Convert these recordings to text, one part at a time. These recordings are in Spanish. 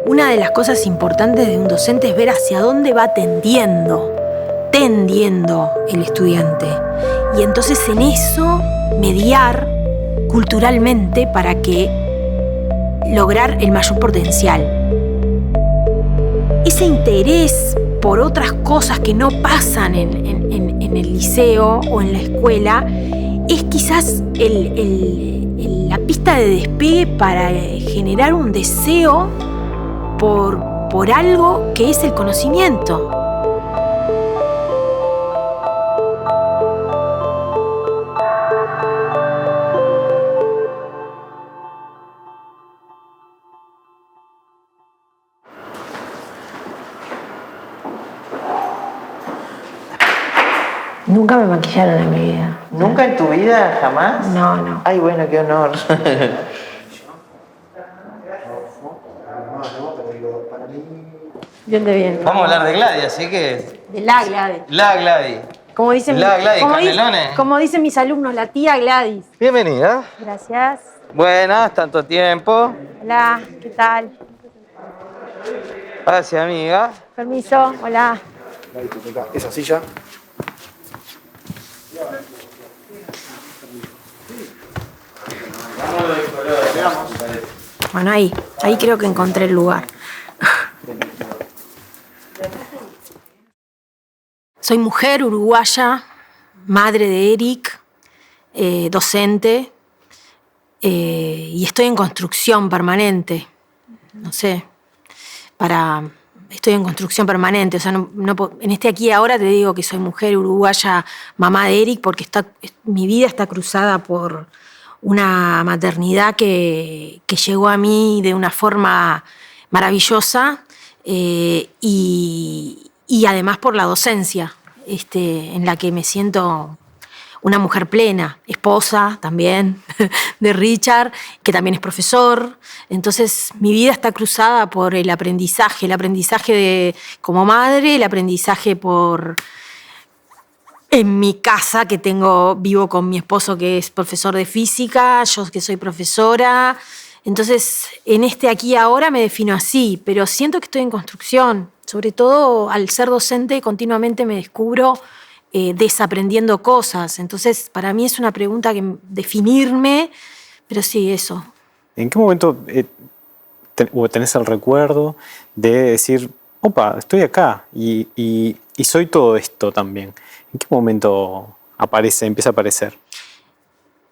Una de las cosas importantes de un docente es ver hacia dónde va tendiendo el estudiante. Y entonces en eso mediar culturalmente para que lograr el mayor potencial. Ese interés por otras cosas que no pasan en el liceo o en la escuela es quizás la pista de despegue para generar un deseo por algo que es el conocimiento. Nunca me maquillaron en mi vida. ¿Nunca en tu vida? ¿Jamás? No. Ay, bueno, qué honor. Bien de bien. Vamos a hablar de Gladys, así que... De la Gladys. La Gladys. Como dicen, La Gladys, Canelones. como dicen mis alumnos, la tía Gladys. Bienvenida. Gracias. Buenas, tanto tiempo. Hola, ¿qué tal? Gracias, amiga. Permiso, hola. Esa silla. Bueno, ahí creo que encontré el lugar. Soy mujer uruguaya, madre de Eric, docente, y estoy en construcción permanente. No sé, estoy en construcción permanente. O sea, en este aquí y ahora te digo que soy mujer uruguaya, mamá de Eric, porque mi vida está cruzada por una maternidad que llegó a mí de una forma maravillosa, y además por la docencia, en la que me siento una mujer plena, esposa también de Richard, que también es profesor. Entonces mi vida está cruzada por el aprendizaje como madre, el aprendizaje en mi casa, vivo con mi esposo que es profesor de física, yo que soy profesora. Entonces, en este aquí y ahora me defino así, pero siento que estoy en construcción. Sobre todo al ser docente continuamente me descubro desaprendiendo cosas. Entonces, para mí es una pregunta definirme, pero sí, eso. ¿En qué momento tenés el recuerdo de decir, opa, estoy acá y soy todo esto también? ¿En qué momento empieza a aparecer?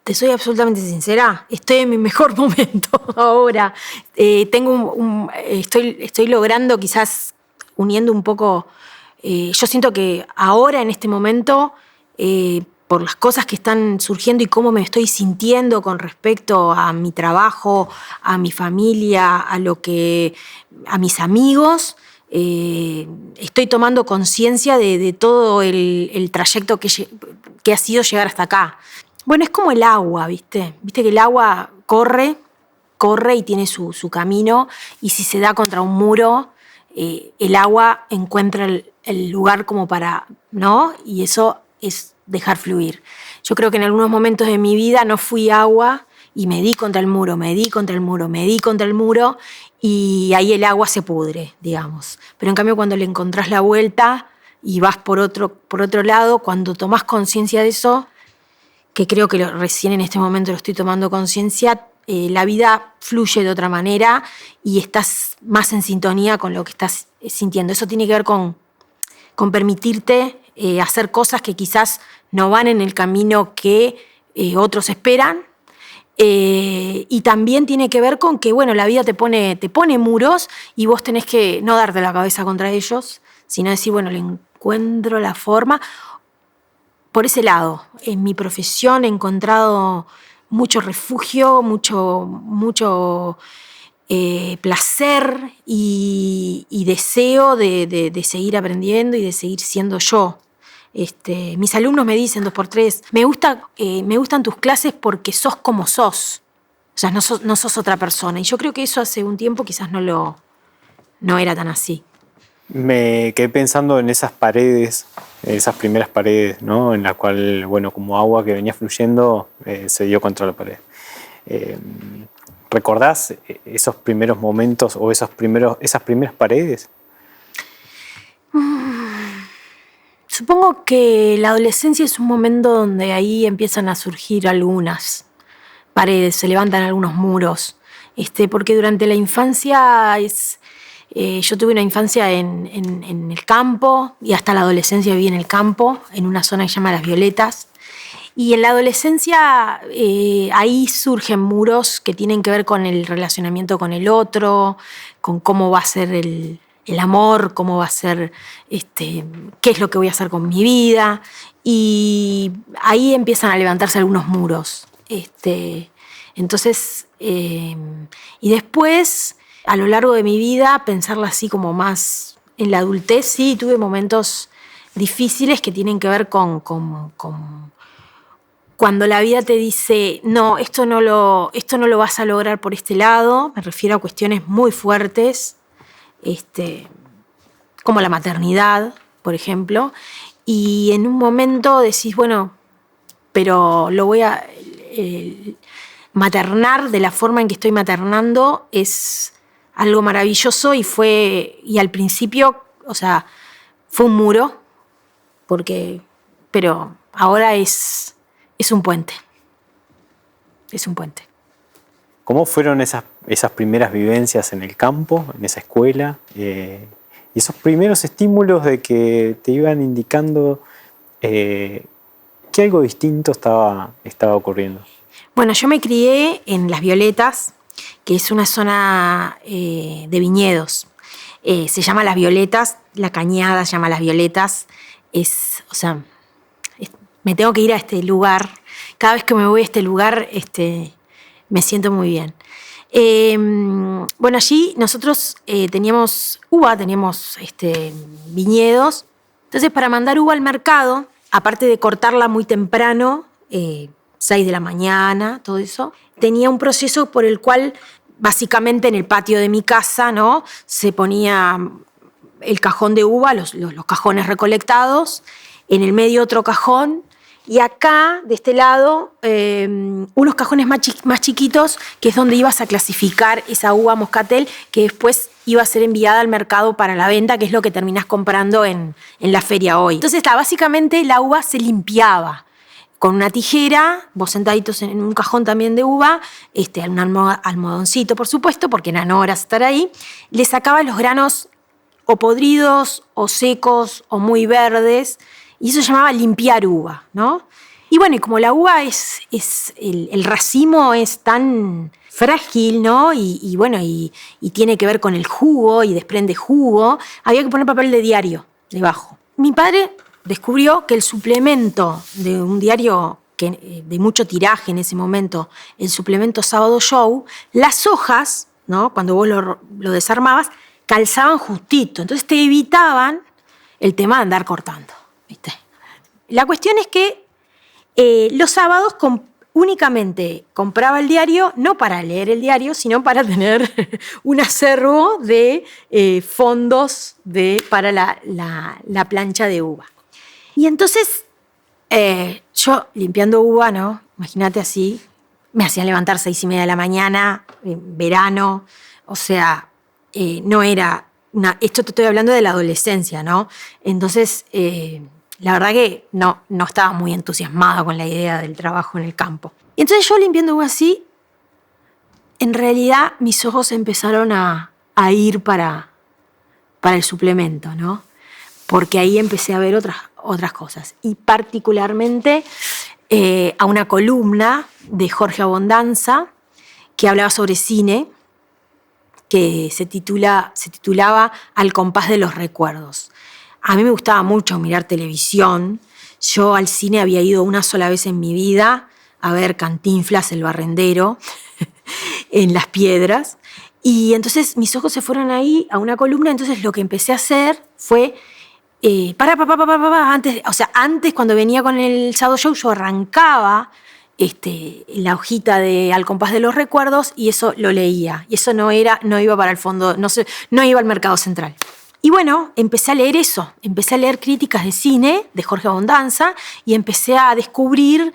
Te soy absolutamente sincera, estoy en mi mejor momento ahora. Estoy logrando, quizás uniendo un poco. Yo siento que ahora, en este momento, por las cosas que están surgiendo y cómo me estoy sintiendo con respecto a mi trabajo, a mi familia, a mis amigos, estoy tomando conciencia de todo el trayecto que ha sido llegar hasta acá. Bueno, es como el agua, ¿viste? Viste que el agua corre y tiene su camino, y si se da contra un muro, el agua encuentra el lugar como para, ¿no? Y eso es dejar fluir. Yo creo que en algunos momentos de mi vida no fui agua y me di contra el muro, y ahí el agua se pudre, digamos. Pero en cambio, cuando le encontrás la vuelta y vas por otro lado, cuando tomás conciencia de eso, que creo que recién en este momento lo estoy tomando conciencia, la vida fluye de otra manera y estás más en sintonía con lo que estás sintiendo. Eso tiene que ver con permitirte hacer cosas que quizás no van en el camino que otros esperan. Y también tiene que ver con que, bueno, la vida te pone muros y vos tenés que no darte la cabeza contra ellos, sino decir, bueno, le encuentro la forma. Por ese lado, en mi profesión he encontrado mucho refugio, mucho placer y deseo de seguir aprendiendo y de seguir siendo yo. Mis alumnos me dicen 2x3, me gustan tus clases porque sos como sos. O sea, no sos otra persona. Y yo creo que eso hace un tiempo quizás no era tan así. Me quedé pensando en esas paredes, esas primeras paredes, ¿no? En la cual, bueno, como agua que venía fluyendo, se dio contra la pared. ¿Recordás esos primeros momentos o esas primeras paredes? Supongo que la adolescencia es un momento donde ahí empiezan a surgir algunas paredes, se levantan algunos muros, porque durante la infancia yo tuve una infancia en el campo y hasta la adolescencia viví en el campo, en una zona que se llama Las Violetas. Y en la adolescencia ahí surgen muros que tienen que ver con el relacionamiento con el otro, con cómo va a ser el amor, cómo va a ser, qué es lo que voy a hacer con mi vida. Y ahí empiezan a levantarse algunos muros. Entonces, y después, a lo largo de mi vida, pensarla así como más en la adultez, sí, tuve momentos difíciles que tienen que ver con cuando la vida te dice, no, esto no lo vas a lograr por este lado, me refiero a cuestiones muy fuertes, como la maternidad, por ejemplo, y en un momento decís, bueno, pero lo voy a maternar de la forma en que estoy maternando es algo maravilloso y al principio, o sea, fue un muro, pero ahora es un puente. Es un puente. ¿Cómo fueron esas primeras vivencias en el campo, en esa escuela? Y esos primeros estímulos de que te iban indicando que algo distinto estaba ocurriendo. Bueno, yo me crié en Las Violetas, que es una zona de viñedos. Se llama Las Violetas, la cañada se llama Las Violetas. Me tengo que ir a este lugar. Cada vez que me voy a este lugar, me siento muy bien. Bueno, allí nosotros teníamos uva, teníamos viñedos. Entonces, para mandar uva al mercado, aparte de cortarla muy temprano, 6 de la mañana, todo eso, tenía un proceso por el cual, básicamente en el patio de mi casa, ¿no?, se ponía el cajón de uva, los cajones recolectados, en el medio otro cajón, y acá, de este lado, unos cajones más chiquitos, que es donde ibas a clasificar esa uva moscatel, que después iba a ser enviada al mercado para la venta, que es lo que terminás comprando en la feria hoy. Entonces, básicamente la uva se limpiaba con una tijera, vos sentaditos en un cajón también de uva, un almohadoncito, por supuesto, porque eran horas estar ahí, le sacaba los granos o podridos, o secos, o muy verdes, y eso se llamaba limpiar uva, ¿no? Y bueno, y como la uva el racimo es tan frágil, ¿no? Y bueno, y tiene que ver con el jugo, y desprende jugo, había que poner papel de diario debajo. Mi padre descubrió que el suplemento de un diario de mucho tiraje en ese momento, el suplemento Sábado Show, las hojas, ¿no?, cuando vos lo desarmabas, calzaban justito. Entonces te evitaban el tema de andar cortando, ¿viste? La cuestión es que los sábados únicamente compraba el diario, no para leer el diario, sino para tener un acervo de fondos para la plancha de uva. Y entonces, yo limpiando uva, ¿no?, imagínate así, me hacían levantar 6:30 de la mañana, en verano, o sea, no era esto te estoy hablando de la adolescencia, ¿no? Entonces, la verdad que no estaba muy entusiasmada con la idea del trabajo en el campo. Y entonces yo limpiando uva así, en realidad mis ojos empezaron a ir para el suplemento, ¿no? Porque ahí empecé a ver otras cosas. Y particularmente a una columna de Jorge Abondanza que hablaba sobre cine, que se titulaba Al compás de los recuerdos. A mí me gustaba mucho mirar televisión. Yo al cine había ido una sola vez en mi vida a ver Cantinflas, el barrendero, en Las Piedras. Y entonces mis ojos se fueron ahí a una columna. Entonces lo que empecé a hacer fue antes cuando venía con el Sábado Show, yo arrancaba la hojita de Al compás de los recuerdos y eso lo leía. Y eso no iba para el fondo, no iba al mercado central. Y bueno, empecé a leer eso. Empecé a leer críticas de cine de Jorge Abondanza y empecé a descubrir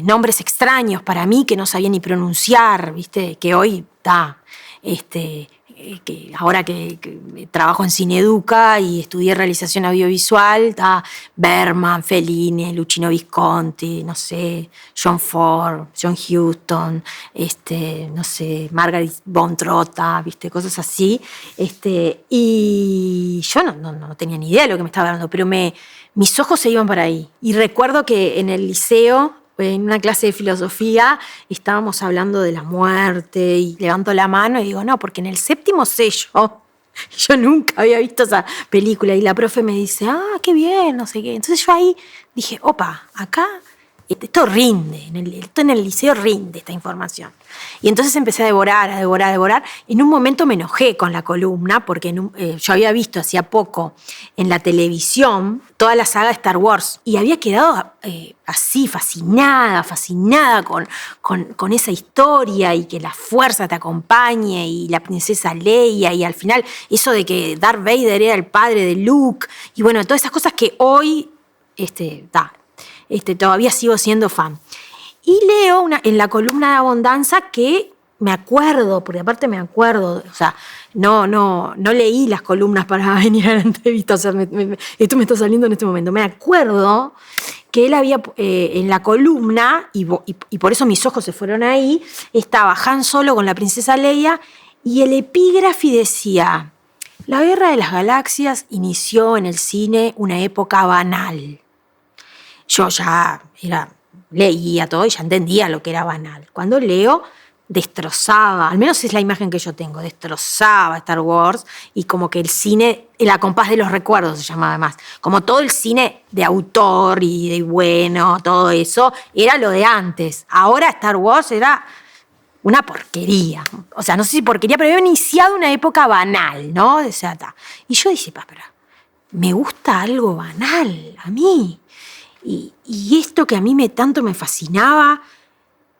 nombres extraños para mí que no sabía ni pronunciar, ¿viste? Que hoy está, que ahora que trabajo en Cineduca y estudié realización audiovisual, está Berman, Fellini, Luchino Visconti, no sé, John Ford, John Huston, no sé, Margaret von Trotta, ¿viste? Cosas así. Y yo no tenía ni idea de lo que me estaba hablando, pero mis ojos se iban para ahí. Y recuerdo que en el liceo, en una clase de filosofía, estábamos hablando de la muerte y levanto la mano y digo, no, porque en el 7º sello, yo nunca había visto esa película, y la profe me dice, qué bien, no sé qué. Entonces yo ahí dije, opa, acá esto rinde, esto en el liceo rinde esta información. Y entonces empecé a devorar. En un momento me enojé con la columna porque yo había visto hacía poco en la televisión toda la saga de Star Wars y había quedado así fascinada con esa historia y que la fuerza te acompañe y la princesa Leia y al final eso de que Darth Vader era el padre de Luke y bueno, todas esas cosas que hoy todavía sigo siendo fan. Y leo en la columna de Abundanza que me acuerdo, porque aparte me acuerdo, o sea, no leí las columnas para venir a la entrevista, o sea, esto me está saliendo en este momento. Me acuerdo que él había, en la columna, y por eso mis ojos se fueron ahí, estaba Han Solo con la princesa Leia, y el epígrafe decía, la Guerra de las Galaxias inició en el cine una época banal. Yo ya leía todo y ya entendía lo que era banal. Cuando leo, destrozaba, al menos es la imagen que yo tengo, destrozaba Star Wars y como que el cine, el A compás de los recuerdos se llamaba además, como todo el cine de autor y de bueno, todo eso, era lo de antes. Ahora Star Wars era una porquería. O sea, no sé si porquería, pero había iniciado una época banal, ¿no? O sea, y yo dije, pero me gusta algo banal, a mí. Y esto que a mí tanto me fascinaba.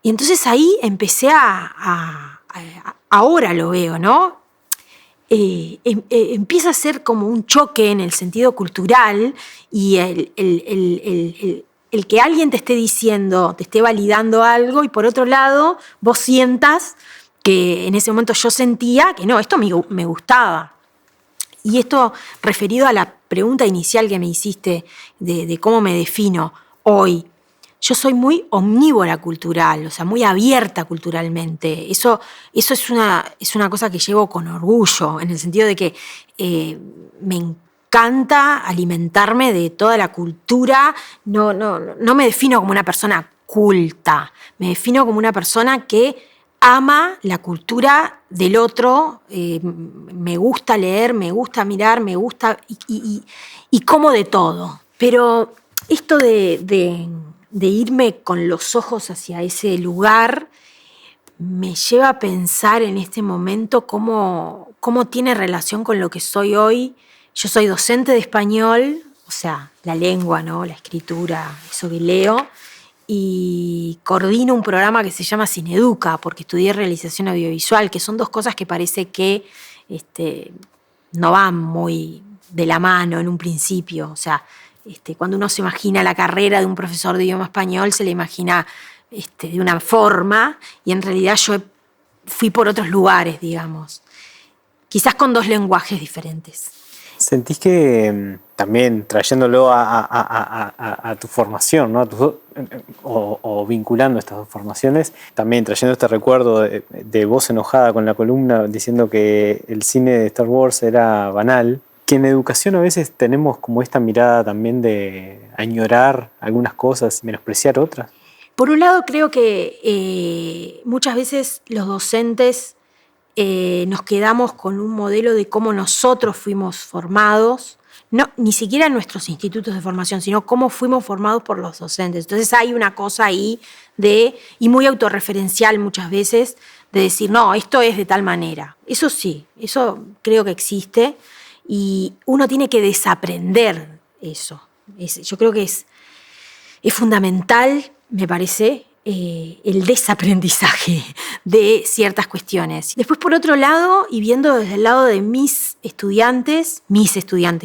Y entonces ahí empecé ahora lo veo, ¿no? Empieza a ser como un choque en el sentido cultural y el que alguien te esté diciendo, te esté validando algo y por otro lado vos sientas que en ese momento yo sentía que no, esto me gustaba. Y esto referido a la pregunta inicial que me hiciste de cómo me defino hoy. Yo soy muy omnívora cultural, o sea, muy abierta culturalmente. Eso es una cosa que llevo con orgullo, en el sentido de que me encanta alimentarme de toda la cultura. No me defino como una persona culta, me defino como una persona que ama la cultura del otro, me gusta leer, me gusta mirar, me gusta y como de todo. Pero esto de irme con los ojos hacia ese lugar me lleva a pensar en este momento cómo tiene relación con lo que soy hoy. Yo soy docente de español, o sea, la lengua, ¿no? La escritura, eso que leo, y coordino un programa que se llama Cineduca, porque estudié realización audiovisual, que son dos cosas que parece que no van muy de la mano en un principio. O sea, cuando uno se imagina la carrera de un profesor de idioma español, se le imagina de una forma, y en realidad yo fui por otros lugares, digamos. Quizás con dos lenguajes diferentes. ¿Sentís que también trayéndolo a tu formación, ¿no? O vinculando estas dos formaciones, también trayendo este recuerdo de vos enojada con la columna diciendo que el cine de Star Wars era banal, que en educación a veces tenemos como esta mirada también de añorar algunas cosas y menospreciar otras? Por un lado, creo que muchas veces los docentes nos quedamos con un modelo de cómo nosotros fuimos formados, no, ni siquiera en nuestros institutos de formación, sino cómo fuimos formados por los docentes. Entonces hay una cosa ahí y muy autorreferencial muchas veces, de decir, no, esto es de tal manera. Eso sí, eso creo que existe y uno tiene que desaprender eso. Yo creo que es fundamental, me parece, el desaprendizaje de ciertas cuestiones. Después, por otro lado, y viendo desde el lado de mis estudiantes,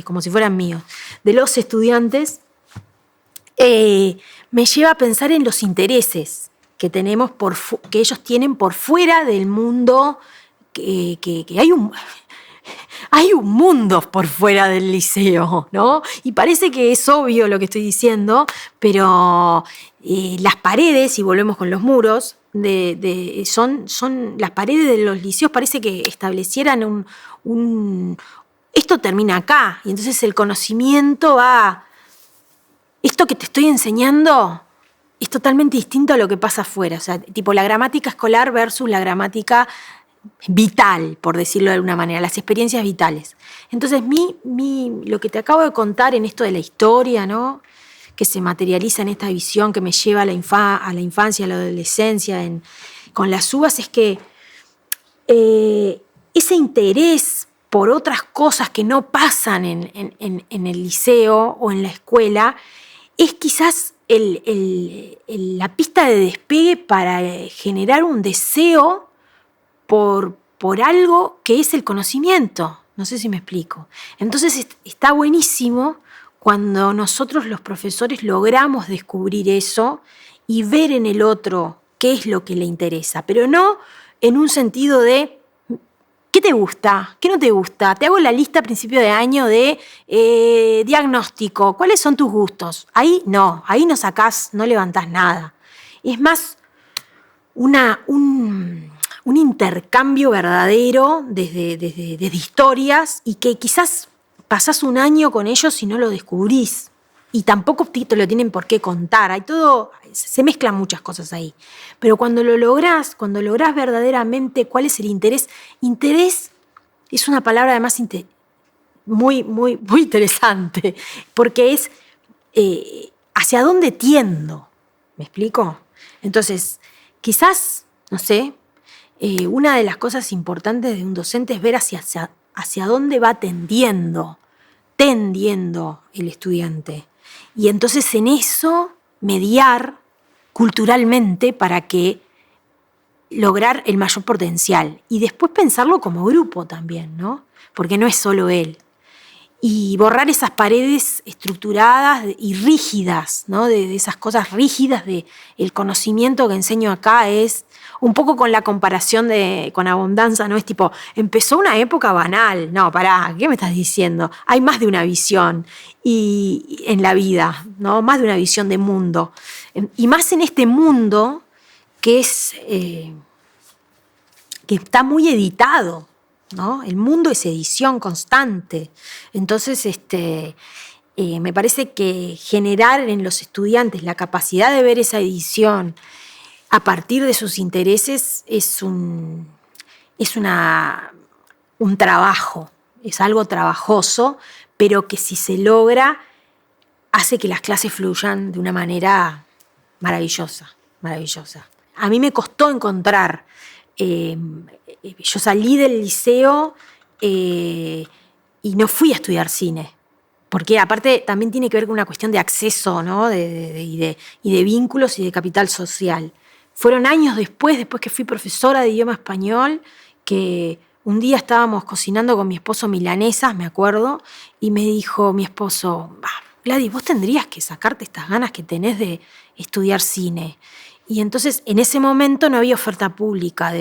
como si fueran míos, de los estudiantes, me lleva a pensar en los intereses que tenemos que ellos tienen por fuera del mundo, que hay un mundo por fuera del liceo, ¿no? Y parece que es obvio lo que estoy diciendo, pero las paredes, y volvemos con los muros, son las paredes de los liceos, parece que establecieran esto termina acá, y entonces el conocimiento va. Esto que te estoy enseñando es totalmente distinto a lo que pasa afuera. O sea, tipo la gramática escolar versus la gramática vital, por decirlo de alguna manera, las experiencias vitales. Entonces, lo que te acabo de contar en esto de la historia, ¿no? Que se materializa en esta visión que me lleva a la infancia, a la adolescencia, con las uvas, es que ese interés por otras cosas que no pasan en el liceo o en la escuela es quizás la pista de despegue para generar un deseo por algo que es el conocimiento. No sé si me explico. Entonces está buenísimo cuando nosotros los profesores logramos descubrir eso y ver en el otro qué es lo que le interesa, pero no en un sentido de ¿qué te gusta? ¿Qué no te gusta? Te hago la lista a principio de año de diagnóstico. ¿Cuáles son tus gustos? Ahí no sacás, no levantás nada. Es más un intercambio verdadero desde historias, y que quizás pasás un año con ellos y no lo descubrís. Y tampoco te lo tienen por qué contar. Se mezclan muchas cosas ahí. Pero cuando lográs verdaderamente cuál es el interés. Interés es una palabra además muy, muy, muy interesante, porque es hacia dónde tiendo. ¿Me explico? Entonces, quizás, no sé, una de las cosas importantes de un docente es ver hacia dónde va tendiendo el estudiante. Y entonces en eso mediar culturalmente para que lograr el mayor potencial. Y después pensarlo como grupo también, ¿no? Porque no es solo él. Y borrar esas paredes estructuradas y rígidas, ¿no? De esas cosas rígidas el conocimiento que enseño acá es un poco con la comparación con Abundanza, ¿no? Es tipo, empezó una época banal. No, pará, ¿qué me estás diciendo? Hay más de una visión en la vida, ¿no? Más de una visión de mundo. Y más en este mundo que está muy editado, ¿no? El mundo es edición constante. Entonces, me parece que generar en los estudiantes la capacidad de ver esa edición a partir de sus intereses es un trabajo, es algo trabajoso, pero que si se logra hace que las clases fluyan de una manera maravillosa, maravillosa. A mí me costó encontrar. Yo salí del liceo y no fui a estudiar cine, porque aparte también tiene que ver con una cuestión de acceso, ¿no? y de vínculos y de capital social. Fueron años después que fui profesora de idioma español, que un día estábamos cocinando con mi esposo milanesas, me acuerdo, y me dijo mi esposo, Gladys, vos tendrías que sacarte estas ganas que tenés de estudiar cine. Y entonces, en ese momento no había oferta pública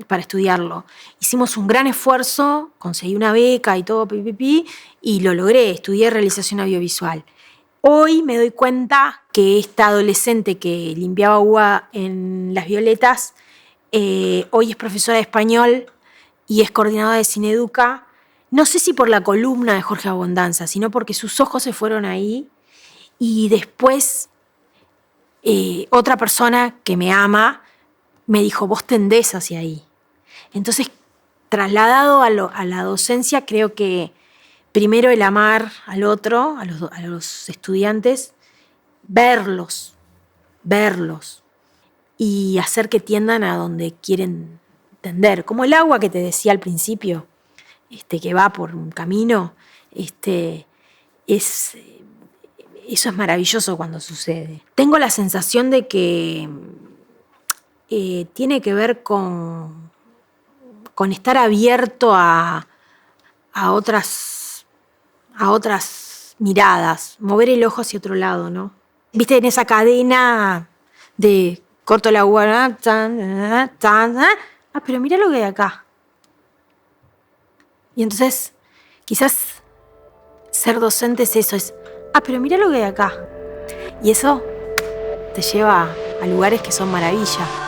para estudiarlo. Hicimos un gran esfuerzo, conseguí una beca y todo, y lo logré, estudié realización audiovisual. Hoy me doy cuenta que esta adolescente que limpiaba uva en Las Violetas, hoy es profesora de español y es coordinadora de Cineduca. No sé si por la columna de Jorge Abondanza, sino porque sus ojos se fueron ahí, y después otra persona que me ama me dijo, vos tendés hacia ahí. Entonces, trasladado a la docencia, creo que primero el amar al otro, a los estudiantes, verlos y hacer que tiendan a donde quieren tender. Como el agua que te decía al principio, que va por un camino, eso es maravilloso cuando sucede. Tengo la sensación de que tiene que ver con estar abierto a otras miradas, mover el ojo hacia otro lado, ¿no? viste, en esa cadena de corto la uva, pero mira lo que hay acá. Y entonces, quizás ser docente es eso, pero mira lo que hay acá. Y eso te lleva a lugares que son maravilla.